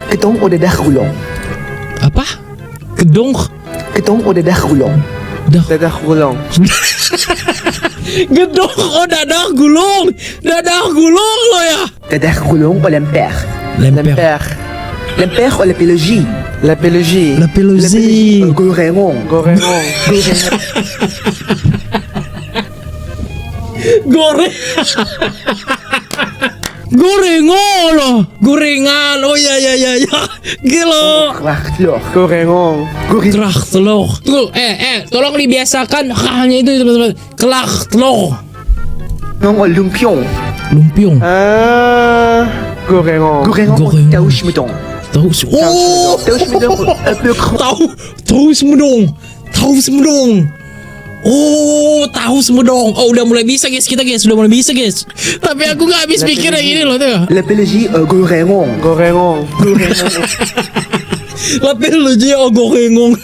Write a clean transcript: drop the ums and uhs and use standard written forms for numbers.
Ketong o dadah gulong. Apa? Gedong. Ketong o dadah gulong. Dadah gulong. Gedong o dadah gulong. Dadah gulong lo ya. Dadah gulong o lemper. Lemper. Lemper o lapilogie. Lapilogie. La pelosi. Gorengong. Gorengong. Goreng. Gorengan. Gorengan. Oh ya ya ya ya. Gila. Krachtlor. Gorengong. Kerak telur. Tunggu, tolong dibiasakan hanya itu teman-teman. Kerak telur. Non o lumpion. Lumpion. Gorengong. Gorengong o Gorengong. taouche-medong. Tahu. Oh. Taouche-medong un peu Tahu semedong. Tahu semedong. Oh, tahu semedong. Oh, udah mulai bisa guys kita guys. Sudah mulai bisa guys. Tapi aku nggak habis pikir yang ini loh tuh. Lapilogie gorengong. Gorengong. Lapel lo dia oh gorengong.